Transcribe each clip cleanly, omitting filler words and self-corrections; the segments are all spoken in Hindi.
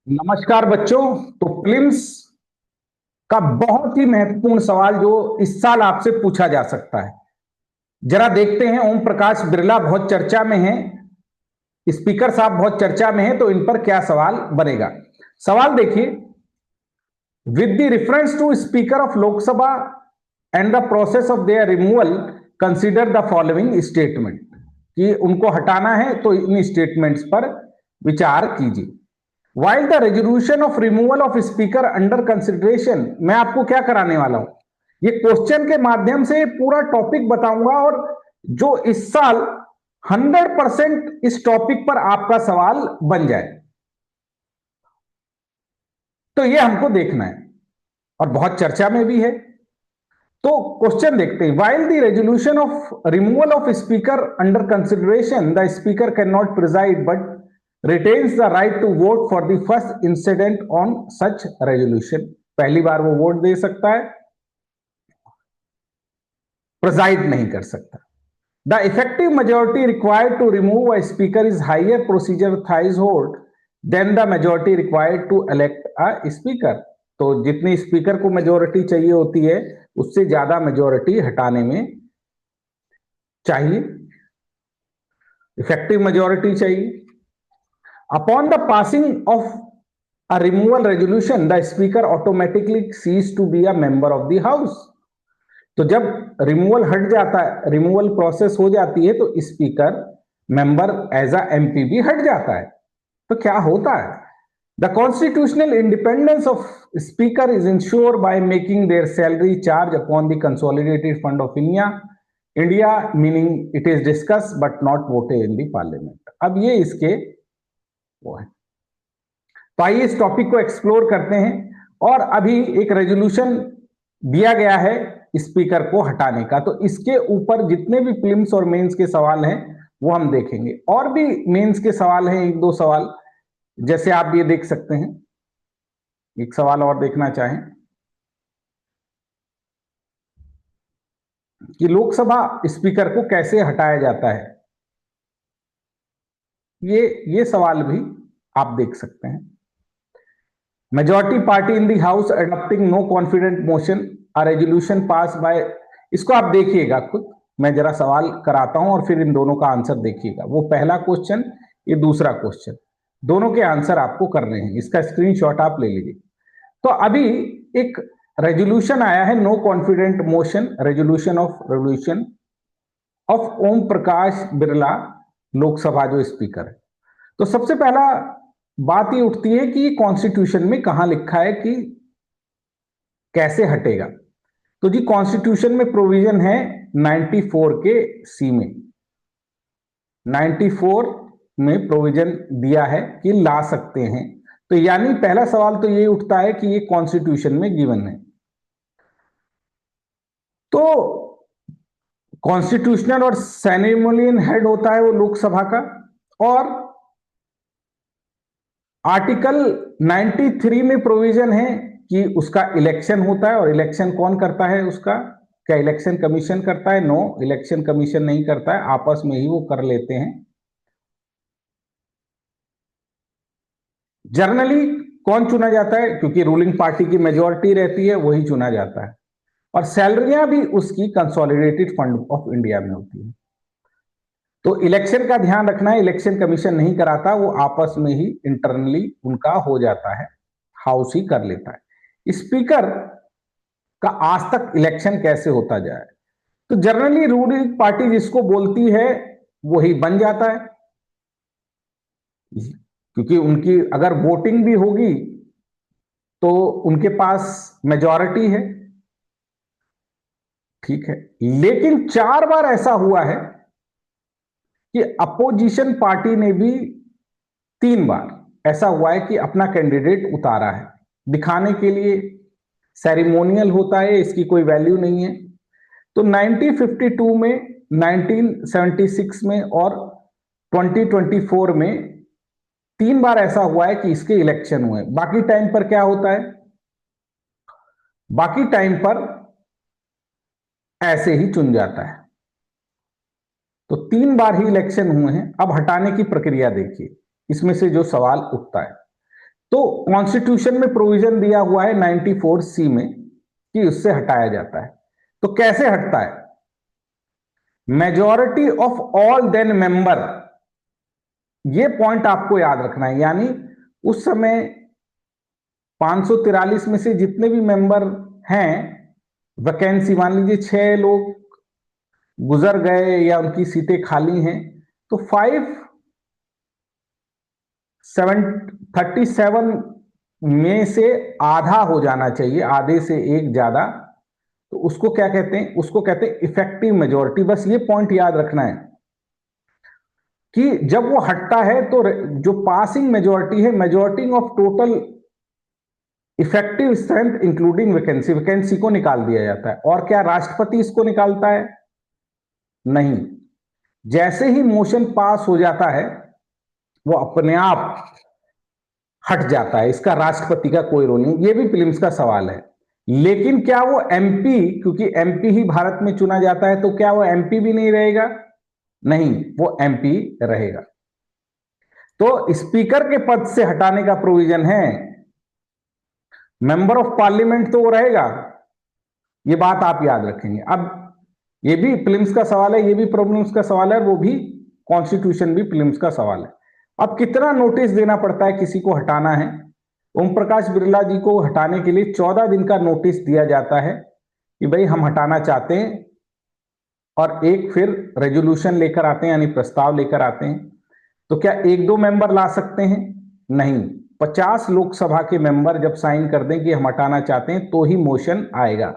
नमस्कार बच्चों। तो प्रीलिम्स का बहुत ही महत्वपूर्ण सवाल जो इस साल आपसे पूछा जा सकता है, जरा देखते हैं। ओम प्रकाश बिरला बहुत चर्चा में हैं, स्पीकर साहब बहुत चर्चा में हैं, तो इन पर क्या सवाल बनेगा। सवाल देखिए, with the reference to speaker of Lok Sabha and the process of their removal consider the following statement, कि उनको हटाना है तो इन स्टेटमेंट्स पर विचार कीजिए। While the resolution of removal of speaker under consideration, मैं आपको क्या कराने वाला हूं, ये क्वेश्चन के माध्यम से पूरा टॉपिक बताऊंगा, और जो इस साल 100% इस टॉपिक पर आपका सवाल बन जाए, तो ये हमको देखना है और बहुत चर्चा में भी है। तो क्वेश्चन देखते हैं। While the resolution of removal of speaker under consideration, the speaker can not preside but retains the right to vote for the first incident on such resolution। पहली बार वो वोट दे सकता है, प्रिजाइड नहीं कर सकता। The effective majority required to remove a speaker is higher procedure थाइज hold then the majority required to elect a speaker. तो जितनी स्पीकर को मेजोरिटी चाहिए होती है, उससे ज्यादा मेजोरिटी हटाने में चाहिए, इफेक्टिव मेजोरिटी चाहिए। Upon the passing of a removal resolution, the speaker automatically cease to be a member of the house। तो जब रिमूवल हट जाता है, रिमूवल प्रोसेस हो जाती है, तो speaker member as a MP भी हट जाता है। तो क्या होता है, the constitutional independence of speaker is ensure by making their salary charge upon the consolidated fund of India meaning it is discuss but not voted in the parliament. अब ये इसके वो है। तो आइए इस टॉपिक को एक्सप्लोर करते हैं। और अभी एक रेजोल्यूशन दिया गया है स्पीकर को हटाने का, तो इसके ऊपर जितने भी प्रीलिम्स और मेंस के सवाल हैं वो हम देखेंगे। और भी मेंस के सवाल हैं, एक दो सवाल, जैसे आप ये देख सकते हैं। एक सवाल और देखना चाहें कि लोकसभा स्पीकर को कैसे हटाया जाता है, ये सवाल भी आप देख सकते हैं। Majority party in the house adopting no confident motion a resolution pass by, इसको आप देखिएगा खुद, मैं जरा सवाल कराता हूं और फिर इन दोनों का आंसर देखिएगा। वो पहला क्वेश्चन, ये दूसरा क्वेश्चन, दोनों के आंसर आपको करने हैं। इसका स्क्रीनशॉट आप ले लीजिए। तो अभी एक रेजोल्यूशन आया है, no confident motion resolution of Om Prakash Birla, Lok Sabha जो स्पीकर है। तो सबसे पहला बात ये उठती है कि कॉन्स्टिट्यूशन में कहां लिखा है कि कैसे हटेगा। तो जी कॉन्स्टिट्यूशन में प्रोविजन है 94 के सी में, 94 में प्रोविजन दिया है कि ला सकते हैं। तो यानी पहला सवाल तो ये उठता है कि ये कॉन्स्टिट्यूशन में गिवन है। तो कॉन्स्टिट्यूशनल और सेरेमोनियल हेड होता है वो लोकसभा का, और आर्टिकल 93 में प्रोविजन है कि उसका इलेक्शन होता है। और इलेक्शन कौन करता है उसका, क्या इलेक्शन कमीशन करता है? नो, इलेक्शन कमीशन नहीं करता है, आपस में ही वो कर लेते हैं। जनरली कौन चुना जाता है, क्योंकि रूलिंग पार्टी की मेजोरिटी रहती है, वही चुना जाता है। और सैलरियां भी उसकी कंसोलिडेटेड फंड ऑफ इंडिया में होती है। तो इलेक्शन का ध्यान रखना है, इलेक्शन कमीशन नहीं कराता, वो आपस में ही इंटरनली उनका हो जाता है, हाउस ही कर लेता है। स्पीकर का आज तक इलेक्शन कैसे होता जाए, तो जनरली रूलिंग पार्टी जिसको बोलती है वही बन जाता है, क्योंकि उनकी अगर वोटिंग भी होगी तो उनके पास मेजॉरिटी है, ठीक है। लेकिन 4 बार ऐसा हुआ है कि अपोजिशन पार्टी ने भी, 3 बार ऐसा हुआ है कि अपना कैंडिडेट उतारा है, दिखाने के लिए, सेरेमोनियल होता है, इसकी कोई वैल्यू नहीं है। तो 1952 में, 1976 में और 2024 में 3 बार ऐसा हुआ है कि इसके इलेक्शन हुए। बाकी टाइम पर क्या होता है, बाकी टाइम पर ऐसे ही चुन जाता है। तो 3 बार ही इलेक्शन हुए हैं। अब हटाने की प्रक्रिया देखिए, इसमें से जो सवाल उठता है, तो कॉन्स्टिट्यूशन में प्रोविजन दिया हुआ है 94C में कि उससे हटाया जाता है। तो कैसे हटता है? Majority of all then member, ये पॉइंट आपको याद रखना है। यानी उस समय 543 में से जितने भी मेंबर हैं, वैकेंसी मान लीजिए 6 लोग गुजर गए या उनकी सीटें खाली हैं, तो 537 में से आधा हो जाना चाहिए, आधे से एक ज्यादा। तो उसको क्या कहते हैं? उसको कहते हैं इफेक्टिव मेजोरिटी। बस ये पॉइंट याद रखना है कि जब वो हटता है तो जो पासिंग मेजोरिटी है, majority of total effective strength including vacancy, vacancy को निकाल दिया जाता है। और क्या राष्ट्रपति इसको निकालता है? नहीं। जैसे ही मोशन पास हो जाता है वो अपने आप हट जाता है, इसका राष्ट्रपति का कोई रोल नहीं। ये भी प्रीलिम्स का सवाल है। लेकिन क्या वो एमपी, क्योंकि एमपी ही भारत में चुना जाता है, तो क्या वो एमपी भी नहीं रहेगा? नहीं, वो एमपी रहेगा। तो स्पीकर के पद से हटाने का प्रोविजन है। मेंबर ऑफ पार्लियामेंट तो वो रहेगा, ये बात आप याद रखेंगे। अब ये भी प्रीलिम्स का सवाल है, ये भी प्रीलिम्स का सवाल है, वो भी कॉन्स्टिट्यूशन भी प्रीलिम्स का सवाल है। अब कितना नोटिस देना पड़ता है किसी को हटाना है? ओम प्रकाश बिरला जी को हटाने के लिए 14 दिन का नोटिस दिया जाता है कि भाई हम हटाना चाहते हैं, और एक फिर रेजोल्यूशन लेकर आते हैं, यानी प्रस्ताव लेकर आते हैं। तो क्या एक दो मेंबर ला सकते हैं? नहीं, 50 लोकसभा के मेंबर जब साइन कर दें कि हम हटाना चाहते हैं तो ही मोशन आएगा।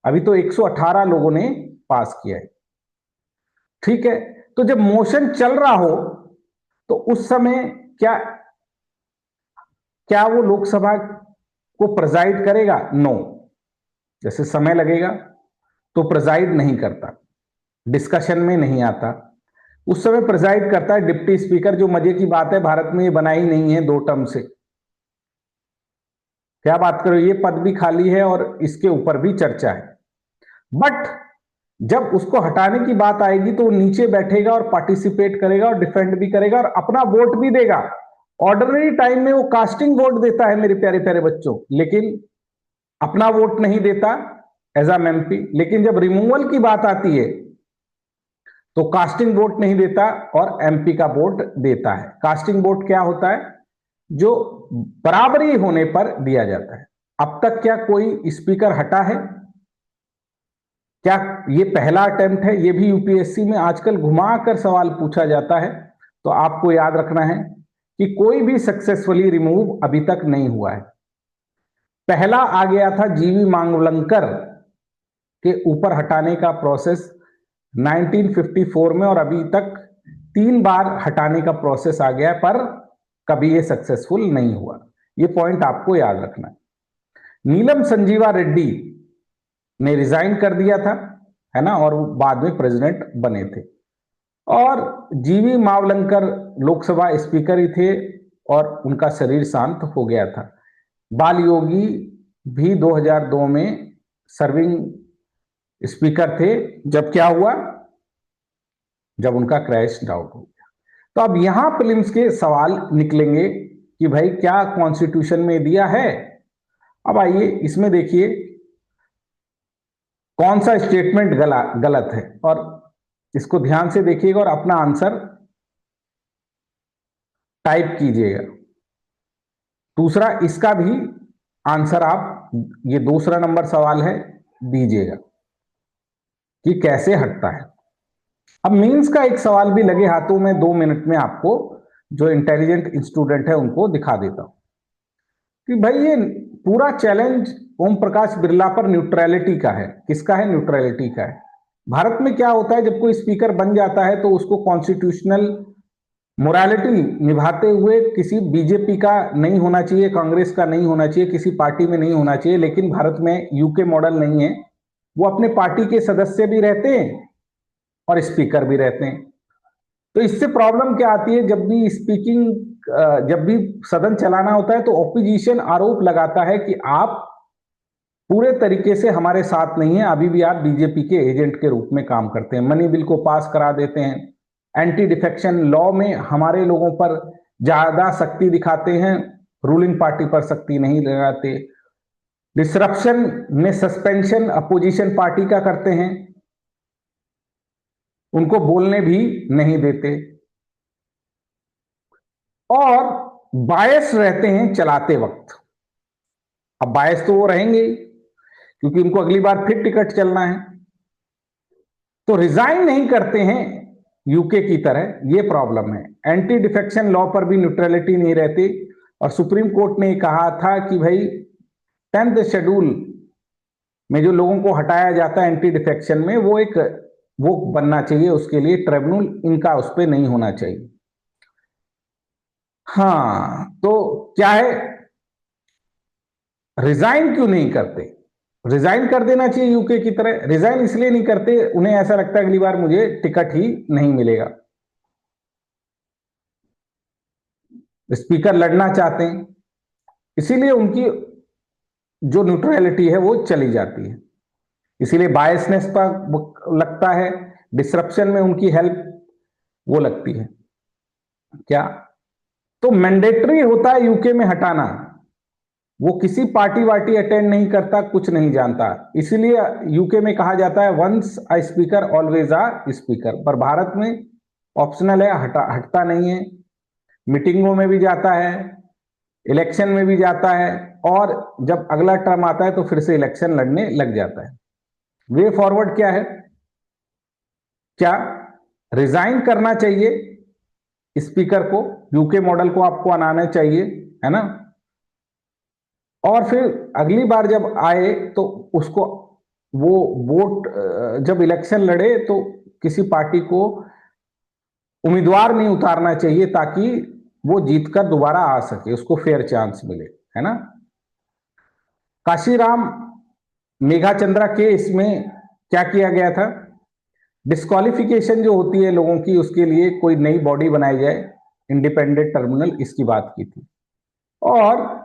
अभी तो 118 लोगों ने पास किया है। ठीक है, तो जब मोशन चल रहा हो तो उस समय क्या क्या वो लोकसभा को प्रेजाइड करेगा? नो। जैसे समय लगेगा तो प्रेजाइड नहीं करता, डिस्कशन में नहीं आता। उस समय प्रेजाइड करता है डिप्टी स्पीकर, जो मजे की बात है भारत में ये बना ही नहीं है 2 टर्म से। क्या बात करो, ये पद भी खाली है और इसके ऊपर भी चर्चा है। बट जब उसको हटाने की बात आएगी तो वो नीचे बैठेगा और पार्टिसिपेट करेगा और डिफेंड भी करेगा और अपना वोट भी देगा। ऑर्डिनरी टाइम में वो कास्टिंग वोट देता है मेरे प्यारे प्यारे बच्चों, लेकिन अपना वोट नहीं देता एज एम एमपी। लेकिन जब रिमूवल की बात आती है तो कास्टिंग वोट नहीं देता और एमपी का वोट देता है। कास्टिंग वोट क्या होता है? जो बराबरी होने पर दिया जाता है। अब तक क्या कोई स्पीकर हटा है? क्या ये पहला अटेम्प्ट है? ये भी यूपीएससी में आजकल घुमाकर सवाल पूछा जाता है। तो आपको याद रखना है कि कोई भी सक्सेसफुली रिमूव अभी तक नहीं हुआ है। पहला आ गया था जीवी मांवलंकर के ऊपर हटाने का प्रोसेस 1954 में, और अभी तक 3 बार हटाने का प्रोसेस आ गया है, पर कभी ये सक्सेसफुल नहीं हुआ। ये पॉइंट आपको याद रखना है। नीलम संजीवा रेड्डी ने रिजाइन कर दिया था, है ना, और बाद में प्रेसिडेंट बने थे। और जीवी मावलंकर लोकसभा स्पीकर ही थे और उनका शरीर शांत हो गया था। बाल योगी भी 2002 में सर्विंग स्पीकर थे, जब क्या हुआ, जब उनका क्रैश आउट हो गया। तो अब यहां प्रीलिम्स के सवाल निकलेंगे कि भाई क्या कॉन्स्टिट्यूशन में दिया है। अब आइए इसमें देखिए कौन सा स्टेटमेंट गलत है, और इसको ध्यान से देखिएगा और अपना आंसर टाइप कीजिएगा। दूसरा, इसका भी आंसर आप, ये दूसरा नंबर सवाल है, दीजिएगा कि कैसे हटता है। अब मेंस का एक सवाल भी लगे हाथों में 2 मिनट में आपको, जो इंटेलिजेंट स्टूडेंट है उनको दिखा देता हूं कि भाई ये पूरा चैलेंज ओम प्रकाश बिरला पर न्यूट्रलिटी का है। किसका है? न्यूट्रलिटी का है। भारत में क्या होता है, जब कोई स्पीकर बन जाता है तो उसको कॉन्स्टिट्यूशनल मोरालिटी निभाते हुए किसी बीजेपी का नहीं होना चाहिए, कांग्रेस का नहीं होना चाहिए, किसी पार्टी में नहीं होना चाहिए। लेकिन भारत में यूके मॉडल नहीं है, वो अपने पार्टी के सदस्य भी रहते हैं और स्पीकर भी रहते हैं। तो इससे प्रॉब्लम क्या आती है, जब भी सदन चलाना होता है तो ऑपोजिशन आरोप लगाता है कि आप पूरे तरीके से हमारे साथ नहीं है, अभी भी आप बीजेपी के एजेंट के रूप में काम करते हैं। मनी बिल को पास करा देते हैं, एंटी डिफेक्शन लॉ में हमारे लोगों पर ज्यादा सख्ती दिखाते हैं, रूलिंग पार्टी पर सख्ती नहीं लगाते। डिसरप्शन में सस्पेंशन अपोजिशन पार्टी का करते हैं, उनको बोलने भी नहीं देते, और बायस रहते हैं चलाते वक्त। अब बायस तो वो रहेंगे ही, क्योंकि उनको अगली बार फिर टिकट चलना है। तो रिजाइन नहीं करते हैं यूके की तरह, ये प्रॉब्लम है। एंटी डिफेक्शन लॉ पर भी न्यूट्रलिटी नहीं रहती, और सुप्रीम कोर्ट ने कहा था कि भाई 10th शेड्यूल में जो लोगों को हटाया जाता है एंटी डिफेक्शन में, वो बनना चाहिए, उसके लिए ट्रिब्यूनल इनका उस पर नहीं होना चाहिए। हाँ, तो क्या है, रिजाइन क्यों नहीं करते? रिजाइन कर देना चाहिए यूके की तरह। रिजाइन इसलिए नहीं करते, उन्हें ऐसा लगता है अगली बार मुझे टिकट ही नहीं मिलेगा। स्पीकर लड़ना चाहते हैं, इसीलिए उनकी जो न्यूट्रलिटी है वो चली जाती है, इसीलिए बायसनेस पर लगता है, डिसरप्शन में उनकी हेल्प वो लगती है। क्या? तो मैंडेटरी होता है यूके में हटाना, वो किसी पार्टी वार्टी अटेंड नहीं करता, कुछ नहीं जानता, इसीलिए यूके में कहा जाता है once a speaker always a speaker. पर भारत में ऑप्शनल है, हटता नहीं है, मीटिंगों में भी जाता है, इलेक्शन में भी जाता है, और जब अगला टर्म आता है तो फिर से इलेक्शन लड़ने लग जाता है। वे फॉरवर्ड क्या है? क्या रिजाइन करना चाहिए स्पीकर को, यूके मॉडल को आपको अपनाना चाहिए, है ना, और फिर अगली बार जब आए तो उसको वो वोट, जब इलेक्शन लड़े तो किसी पार्टी को उम्मीदवार नहीं उतारना चाहिए, ताकि वो जीतकर दोबारा आ सके, उसको फेयर चांस मिले, है ना। काशीराम मेघाचंद्रा केस में क्या किया गया था? डिस्क्वालिफिकेशन जो होती है लोगों की, उसके लिए कोई नई बॉडी बनाई जाए, इंडिपेंडेंट ट्रिब्यूनल, इसकी बात की थी। और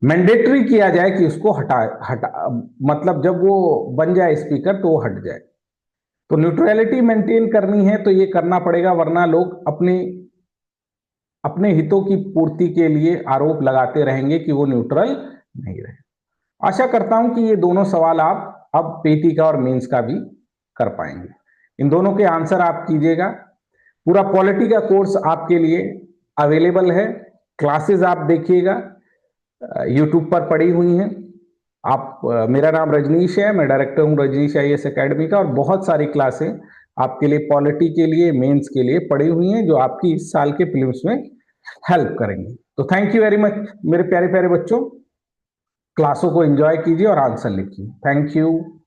मैंडेटरी किया जाए कि उसको हटा मतलब जब वो बन जाए स्पीकर तो वो हट जाए। तो न्यूट्रलिटी मेंटेन करनी है तो ये करना पड़ेगा, वरना लोग अपने हितों की पूर्ति के लिए आरोप लगाते रहेंगे कि वो न्यूट्रल नहीं रहे। आशा करता हूं कि ये दोनों सवाल आप अब पीटी का और मेंस का भी कर पाएंगे। इन दोनों के आंसर आप कीजिएगा। पूरा पॉलिटी का कोर्स आपके लिए अवेलेबल है, क्लासेस आप देखिएगा, यूट्यूब पर पड़ी हुई हैं। आप मेरा नाम रजनीश है, मैं डायरेक्टर हूं रजनीश आईएएस एकेडमी का, और बहुत सारी क्लासें आपके लिए पॉलिटी के लिए, मेंस के लिए पड़ी हुई हैं, जो आपकी इस साल के प्रीलिम्स में हेल्प करेंगी। तो थैंक यू वेरी मच मेरे प्यारे प्यारे बच्चों, क्लासों को एंजॉय कीजिए और आंसर लिखिए। Thank you.